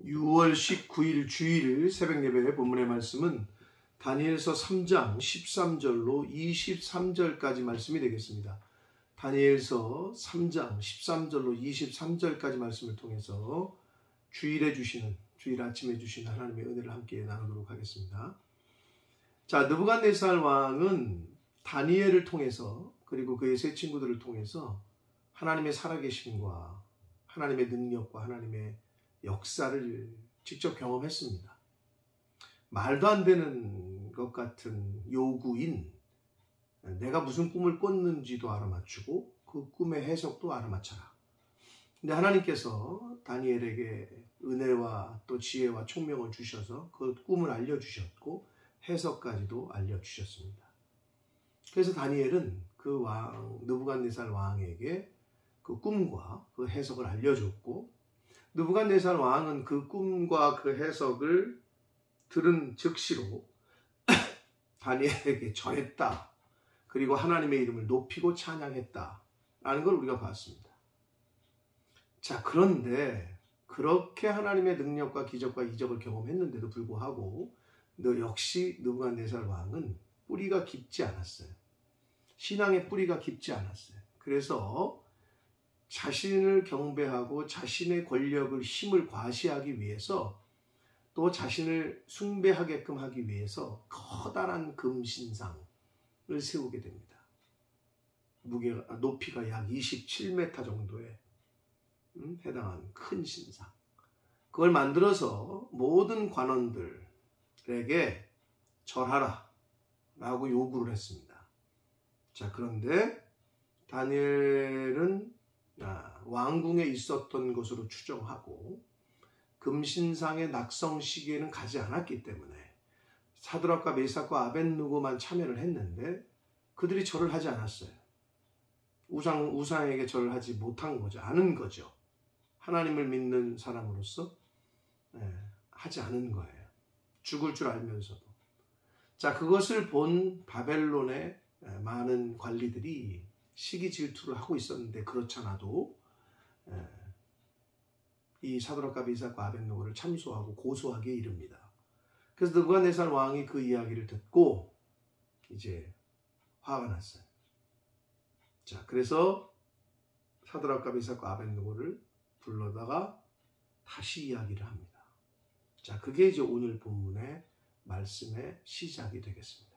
6월 19일 주일 새벽예배 본문의 말씀은 다니엘서 3장 13절로 23절까지 말씀이 되겠습니다. 다니엘서 3장 13절로 23절까지 말씀을 통해서 주일 아침에 주시는 하나님의 은혜를 함께 나누도록 하겠습니다. 자, 느부갓네살 왕은 다니엘을 통해서 그리고 그의 세 친구들을 통해서 하나님의 살아계심과 하나님의 능력과 하나님의 역사를 직접 경험했습니다. 말도 안 되는 것 같은 요구인 내가 무슨 꿈을 꿨는지도 알아맞추고 그 꿈의 해석도 알아맞혀라. 근데 하나님께서 다니엘에게 은혜와 또 지혜와 총명을 주셔서 그 꿈을 알려주셨고 해석까지도 알려주셨습니다. 그래서 다니엘은 그 왕, 느부갓네살 왕에게 그 꿈과 그 해석을 알려줬고 느부갓네살 왕은 그 꿈과 그 해석을 들은 즉시로 다니엘에게 전했다. 그리고 하나님의 이름을 높이고 찬양했다. 라는 걸 우리가 봤습니다. 자, 그런데 그렇게 하나님의 능력과 기적과 이적을 경험했는데도 불구하고 역시 느부갓네살 왕은 뿌리가 깊지 않았어요. 신앙의 뿌리가 깊지 않았어요. 그래서 자신을 경배하고 자신의 권력을 힘을 과시하기 위해서 또 자신을 숭배하게끔 하기 위해서 커다란 금신상을 세우게 됩니다. 높이가 약 27m 정도에 해당하는 큰 신상. 그걸 만들어서 모든 관원들에게 절하라 라고 요구를 했습니다. 자, 그런데 다니엘은 왕궁에 있었던 것으로 추정하고 금신상의 낙성 시기에는 가지 않았기 때문에 사드락과 메삭과 아벳느고만 참여를 했는데 그들이 절을 하지 않았어요. 우상에게 절을 하지 못한 거죠. 않은 거죠. 하나님을 믿는 사람으로서 하지 않은 거예요. 죽을 줄 알면서도. 자, 그것을 본 바벨론의 많은 관리들이 시기 질투를 하고 있었는데 그렇잖아도 이 사드락과 메삭과 아벳느고를 참소하고 고소하기에 이릅니다. 그래서 느부갓네살 왕이 그 이야기를 듣고 이제 화가 났어요. 자, 그래서 사드락과 메삭과 아벳느고를 불러다가 다시 이야기를 합니다. 자, 그게 이제 오늘 본문의 말씀의 시작이 되겠습니다.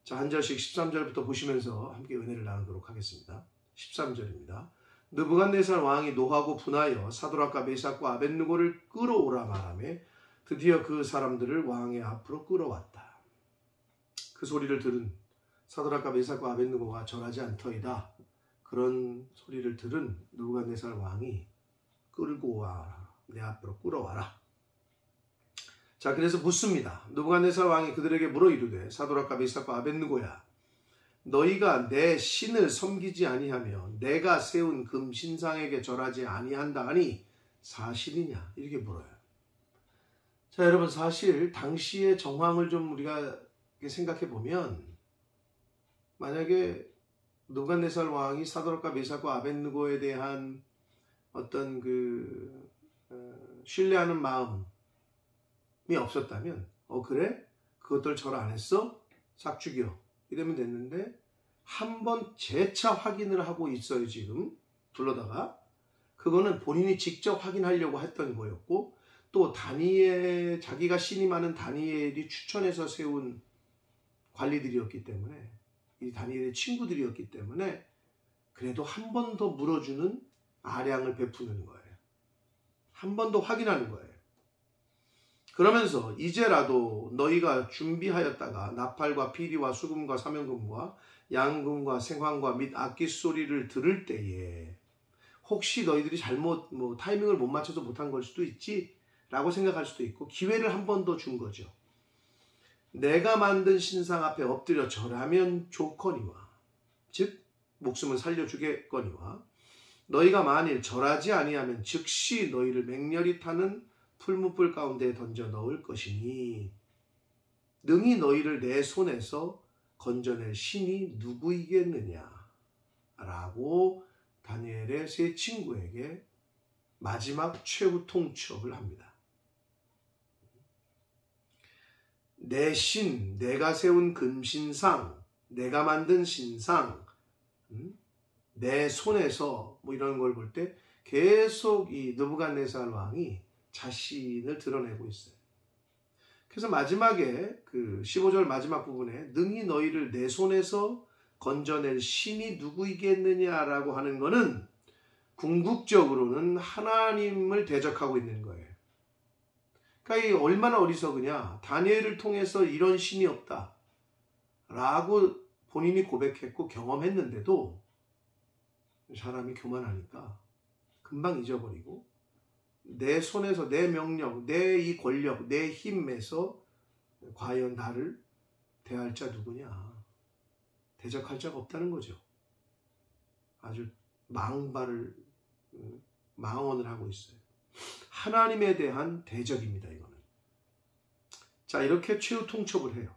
자, 한 절씩 13절부터 보시면서 함께 은혜를 나누도록 하겠습니다. 13절입니다. 느부갓네살 왕이 노하고 분하여 사드락과 메삭과 아벳느고를 끌어오라 말하며 드디어 그 사람들을 왕의 앞으로 끌어왔다. 그 소리를 들은 사드락과 메삭과 아벳느고가 절하지 않더이다. 그런 소리를 들은 느부갓네살 왕이 끌고 와라. 내 앞으로 끌어와라. 자, 그래서 묻습니다. 느부갓네살 왕이 그들에게 물어 이르되 사드락과 메삭과 아벳느고야, 너희가 내 신을 섬기지 아니하며 내가 세운 금신상에게 절하지 아니한다 하니 사실이냐? 이렇게 물어요. 자, 여러분, 사실 당시의 정황을 좀 우리가 생각해 보면 만약에 느부갓네살 왕이 사드락과 메삭과 아벳느고에 대한 어떤 신뢰하는 마음이 없었다면 그래? 그것들 절 안 했어? 싹 죽여. 이러면 됐는데 한 번 재차 확인을 하고 있어요. 지금 불러다가 그거는 본인이 직접 확인하려고 했던 거였고 또 자기가 신임하는 다니엘이 추천해서 세운 관리들이었기 때문에 이 다니엘의 친구들이었기 때문에 그래도 한 번 더 물어주는 아량을 베푸는 거예요. 한 번 더 확인하는 거예요. 그러면서 이제라도 너희가 준비하였다가 나팔과 피리와 수금과 사명금과 양금과 생황과 및 악기 소리를 들을 때에 혹시 너희들이 잘못 타이밍을 못 맞춰서 못한 걸 수도 있지 라고 생각할 수도 있고 기회를 한 번 더 준 거죠. 내가 만든 신상 앞에 엎드려 절하면 좋거니와 즉 목숨을 살려주겠거니와 너희가 만일 절하지 아니하면 즉시 너희를 맹렬히 타는 풀무불 가운데 던져 넣을 것이니 능히 너희를 내 손에서 건져낼 신이 누구이겠느냐 라고 다니엘의 세 친구에게 마지막 최후 통첩을 합니다. 내 내가 세운 금신상, 내가 만든 신상, 내 손에서 뭐 이런 걸 볼 때 계속 이 느부갓네살 왕이 자신을 드러내고 있어요. 그래서 마지막에 그 15절 마지막 부분에 능히 너희를 내 손에서 건져낼 신이 누구이겠느냐라고 하는 거는 궁극적으로는 하나님을 대적하고 있는 거예요. 그러니까 이 얼마나 어리석으냐. 다니엘을 통해서 이런 신이 없다 라고 본인이 고백했고 경험했는데도 사람이 교만하니까 금방 잊어버리고 내 손에서 내 명령, 내 이 권력, 내 힘에서 과연 나를 대할 자 누구냐. 대적할 자가 없다는 거죠. 아주 망언을 하고 있어요. 하나님에 대한 대적입니다. 이거는. 자, 이렇게 최후 통첩을 해요.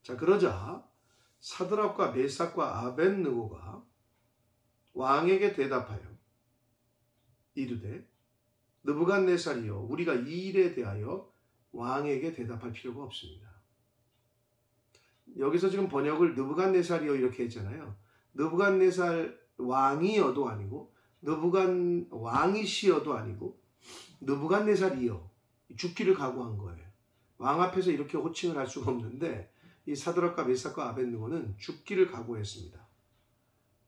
자, 그러자 사드락과 메삭과 아벳느고가 왕에게 대답하여 이르되 느부갓네살이여 우리가 이 일에 대하여 왕에게 대답할 필요가 없습니다. 여기서 지금 번역을 느부갓네살이여 이렇게 했잖아요. 느부갓네살 왕이여도 아니고 왕이시여도 아니고 느부갓네살이여 죽기를 각오한 거예요. 왕 앞에서 이렇게 호칭을 할 수가 없는데 이 사드락과 메삭과 아벳느고는 죽기를 각오했습니다.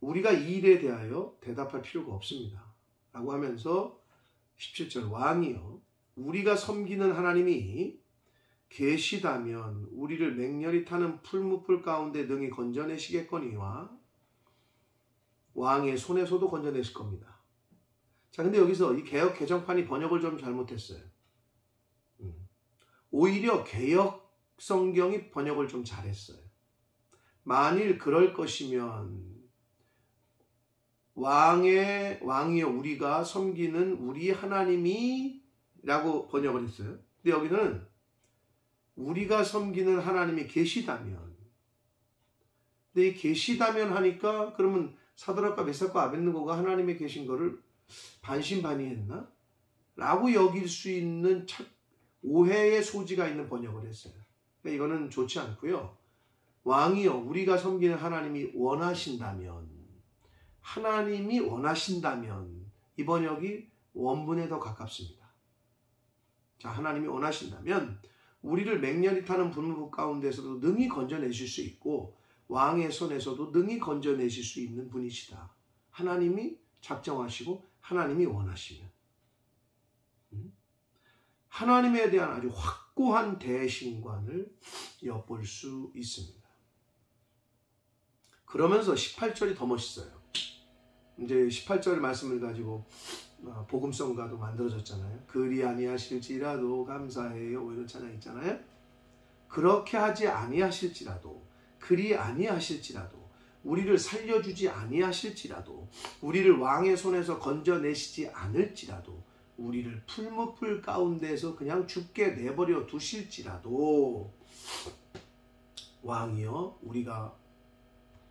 우리가 이 일에 대하여 대답할 필요가 없습니다. 라고 하면서 17절 왕이여 우리가 섬기는 하나님이 계시다면 우리를 맹렬히 타는 풀무풀 가운데 능히 건져내시겠거니와 왕의 손에서도 건져내실 겁니다. 자, 근데 여기서 이 개역 개정판이 번역을 좀 잘못했어요. 오히려 개역 성경이 번역을 좀 잘했어요. 만일 그럴 것이면 왕이여 우리가 섬기는 우리 하나님이 라고 번역을 했어요. 근데 여기는 우리가 섬기는 하나님이 계시다면, 근데 이 계시다면 하니까 그러면 사드락과 메삭과 아벳느고가 하나님의 계신 거를 반신반의했나? 라고 여길 수 있는 오해의 소지가 있는 번역을 했어요. 그러니까 이거는 좋지 않고요. 왕이여 우리가 섬기는 하나님이 원하신다면, 하나님이 원하신다면 이 번역이 원문에 더 가깝습니다. 자, 하나님이 원하신다면 우리를 맹렬히 타는 불무불 가운데서도 능히 건져내실 수 있고 왕의 손에서도 능히 건져내실 수 있는 분이시다. 하나님이 작정하시고 하나님이 원하시면 하나님에 대한 아주 확고한 대신관을 엿볼 수 있습니다. 그러면서 18절이 더 멋있어요. 이제 18절 말씀을 가지고 복음성가도 만들어졌잖아요. 그리 아니하실지라도 감사해요. 이런 찬양 있잖아요. 그렇게 하지 아니하실지라도, 그리 아니하실지라도, 우리를 살려주지 아니하실지라도, 우리를 왕의 손에서 건져내시지 않을지라도, 우리를 풀무풀 가운데서 그냥 죽게 내버려 두실지라도, 왕이여 우리가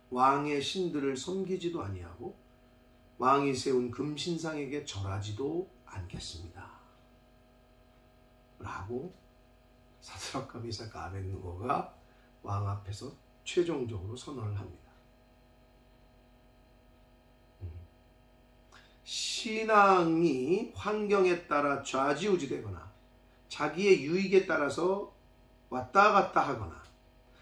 왕의 신들을 섬기지도 아니하고 왕이 세운 금신상에게 절하지도 않겠습니다. 라고 사드락과 메삭과 아벳느고가 왕 앞에서 최종적으로 선언을 합니다. 신앙이 환경에 따라 좌지우지되거나 자기의 유익에 따라서 왔다 갔다 하거나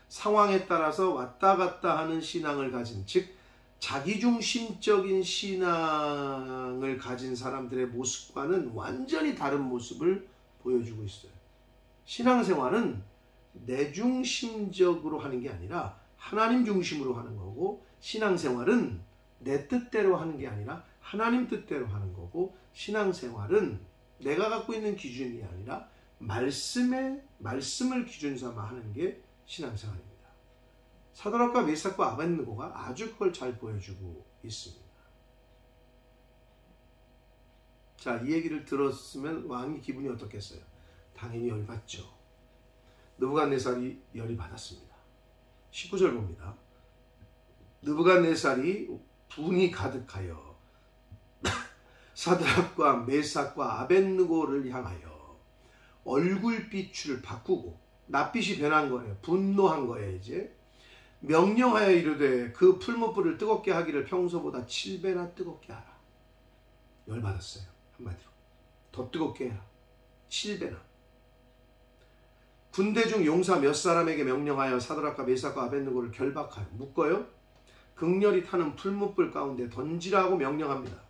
상황에 따라서 왔다 갔다 하는 신앙을 가진, 즉 자기중심적인 신앙을 가진 사람들의 모습과는 완전히 다른 모습을 보여주고 있어요. 신앙생활은 내 중심적으로 하는 게 아니라 하나님 중심으로 하는 거고, 신앙생활은 내 뜻대로 하는 게 아니라 하나님 뜻대로 하는 거고, 신앙생활은 내가 갖고 있는 기준이 아니라 말씀을 기준 삼아 하는 게 신앙생활입니다. 사드락과 메삭과 아벳느고가 아주 그걸 잘 보여주고 있습니다. 자, 이 얘기를 들었으면 왕이 기분이 어떻겠어요? 당연히 열받죠. 느부갓네살이 열이 받았습니다. 19절 봅니다. 느부갓네살이 분이 가득하여 사드락과 메삭과 아벳느고를 향하여 얼굴빛을 바꾸고 낯빛이 변한 거예요. 분노한 거예요. 이제 명령하여 이르되 그 풀무불을 뜨겁게 하기를 평소보다 7배나 뜨겁게 하라. 열받았어요. 한마디로 더 뜨겁게 해라. 7배나. 군대 중 용사 몇 사람에게 명령하여 사드락과 메삭과 아벳느고를 결박하여 묶어요. 극렬히 타는 풀무불 가운데 던지라고 명령합니다.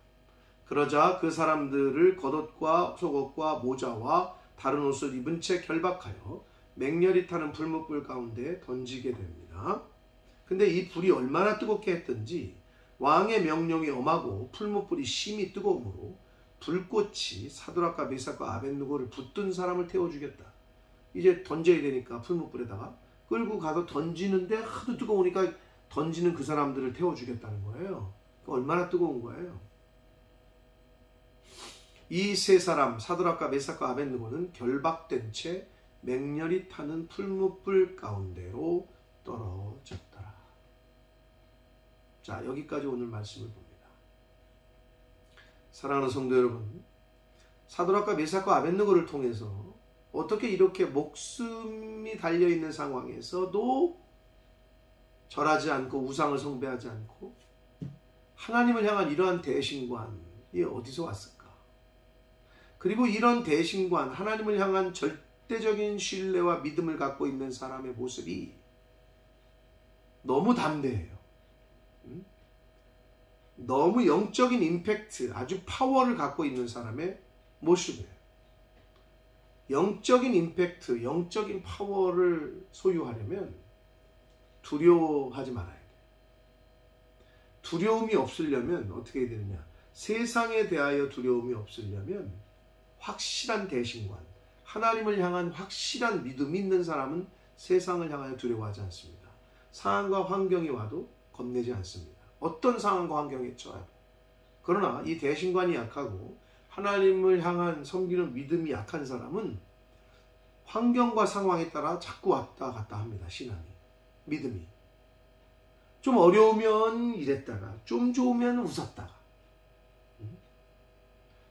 그러자 그 사람들을 겉옷과 속옷과 모자와 다른 옷을 입은 채 결박하여 맹렬히 타는 풀무불 가운데 던지게 됩니다. 근데 이 불이 얼마나 뜨겁게 했던지 왕의 명령이 엄하고 풀무불이 심히 뜨거우므로 불꽃이 사드락과 메삭과 아벳느고를 붙든 사람을 태워주겠다. 이제 던져야 되니까 풀무불에다가 끌고 가서 던지는데 하도 뜨거우니까 던지는 그 사람들을 태워주겠다는 거예요. 얼마나 뜨거운 거예요. 이 세 사람 사드락과 메삭과 아벳느고는 결박된 채 맹렬히 타는 풀무불 가운데로 떨어졌더라. 자, 여기까지 오늘 말씀을 봅니다. 사랑하는 성도 여러분, 사드락과 메삭과 아벳느고를 통해서 어떻게 이렇게 목숨이 달려있는 상황에서도 절하지 않고 우상을 숭배하지 않고 하나님을 향한 이러한 대신관이 어디서 왔을까? 그리고 이런 대신관, 하나님을 향한 절대적인 신뢰와 믿음을 갖고 있는 사람의 모습이 너무 담대해요. 너무 영적인 임팩트, 아주 파워를 갖고 있는 사람의 모습이에요. 영적인 임팩트, 영적인 파워를 소유하려면 두려워하지 말아야 돼요. 두려움이 없으려면 어떻게 해야 되느냐? 세상에 대하여 두려움이 없으려면 확실한 대신관, 하나님을 향한 확실한 믿음이 있는 사람은 세상을 향하여 두려워하지 않습니다. 상황과 환경이 와도 겁내지 않습니다. 어떤 상황과 환경에 처해도. 그러나 이 대신관이 약하고 하나님을 향한 섬기는 믿음이 약한 사람은 환경과 상황에 따라 자꾸 왔다 갔다 합니다. 신앙이, 믿음이. 좀 어려우면 이랬다가 좀 좋으면 웃었다가.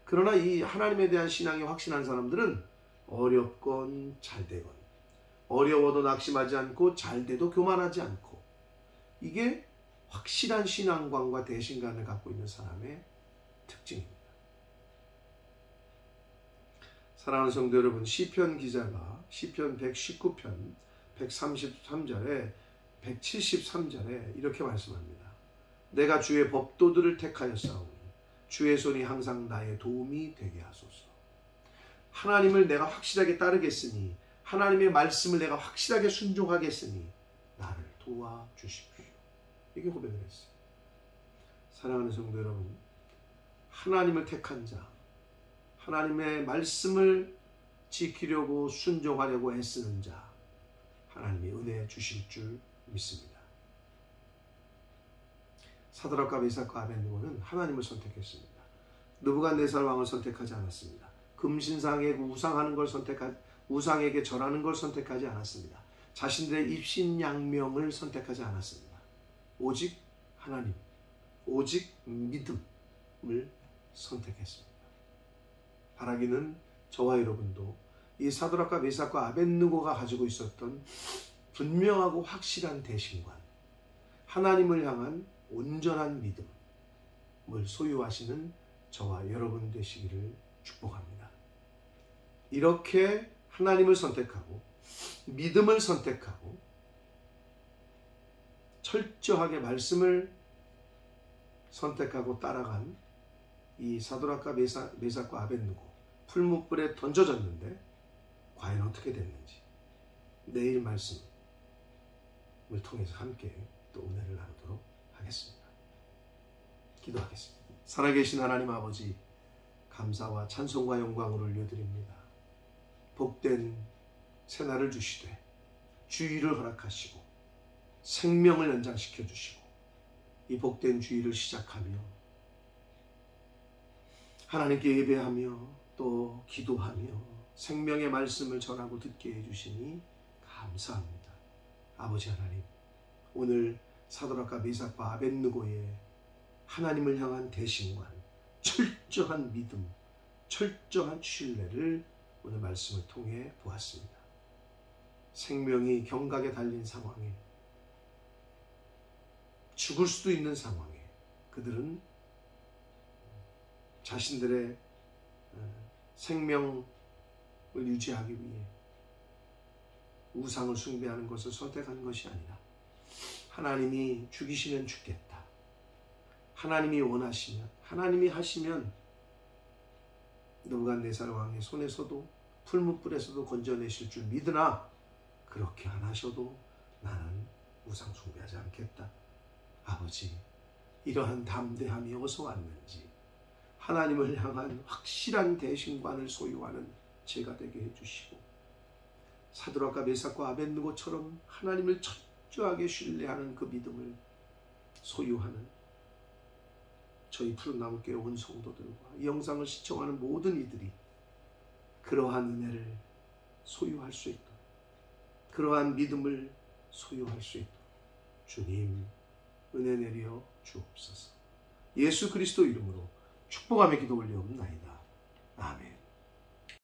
그러나 이 하나님에 대한 신앙이 확신한 사람들은 어렵건 잘되건 어려워도 낙심하지 않고 잘돼도 교만하지 않고, 이게 확실한 신앙관과 대신관을 갖고 있는 사람의 특징입니다. 사랑하는 성도 여러분, 시편 기자가 시편 119편 133절에 173절에 이렇게 말씀합니다. 내가 주의 법도들을 택하여 싸우니 주의 손이 항상 나의 도움이 되게 하소서. 하나님을 내가 확실하게 따르겠으니, 하나님의 말씀을 내가 확실하게 순종하겠으니 나를 도와주십시오. 이게 고백을 했어요. 사랑하는 성도 여러분, 하나님을 택한 자, 하나님의 말씀을 지키려고 순종하려고 애쓰는 자, 하나님이 은혜 주실 줄 믿습니다. 사드락과 메삭과 아벳느고는 하나님을 선택했습니다. 느부갓네살 왕을 선택하지 않았습니다. 금신상에 우상하는 걸 우상에게 절하는 걸 선택하지 않았습니다. 자신들의 입신양명을 선택하지 않았습니다. 오직 하나님, 오직 믿음을 선택했습니다. 바라기는 저와 여러분도 이 사드락과 메삭과 아벳느고가 가지고 있었던 분명하고 확실한 대신관, 하나님을 향한 온전한 믿음을 소유하시는 저와 여러분 되시기를 축복합니다. 이렇게 하나님을 선택하고 믿음을 선택하고 철저하게 말씀을 선택하고 따라간 이 사드락과 메삭과 아벳느고, 풀무불에 던져졌는데 과연 어떻게 됐는지 내일 말씀을 통해서 함께 또 은혜를 나누도록 하겠습니다. 기도하겠습니다. 살아계신 하나님 아버지, 감사와 찬송과 영광을 올려드립니다. 복된 새날을 주시되 주의를 허락하시고 생명을 연장시켜 주시고 이 복된 주의를 시작하며 하나님께 예배하며 또 기도하며 생명의 말씀을 전하고 듣게 해주시니 감사합니다. 아버지 하나님, 오늘 사드락과 메삭과 아벳느고의 하나님을 향한 대신관, 철저한 믿음, 철저한 신뢰를 오늘 말씀을 통해 보았습니다. 생명이 경각에 달린 상황에, 죽을 수도 있는 상황에 그들은 자신들의 생명을 유지하기 위해 우상을 숭배하는 것을 선택한 것이 아니라 하나님이 죽이시면 죽겠다, 하나님이 원하시면, 하나님이 하시면 느부갓네살 왕의 손에서도 풀무불에서도 건져내실 줄 믿으나 그렇게 안 하셔도 나는 우상 숭배하지 않겠다. 아버지, 이러한 담대함이 어디서 왔는지 하나님을 향한 확실한 대신관을 소유하는 제가 되게 해주시고, 사드락과 메삭과 아벳느고처럼 하나님을 철저하게 신뢰하는 그 믿음을 소유하는 저희 푸른나무교회 온 성도들과 이 영상을 시청하는 모든 이들이 그러한 은혜를 소유할 수 있도록, 그러한 믿음을 소유할 수 있도록 주님 은혜 내려 주옵소서. 예수 그리스도 이름으로 축복하며 기도 올리옵나이다. 아멘.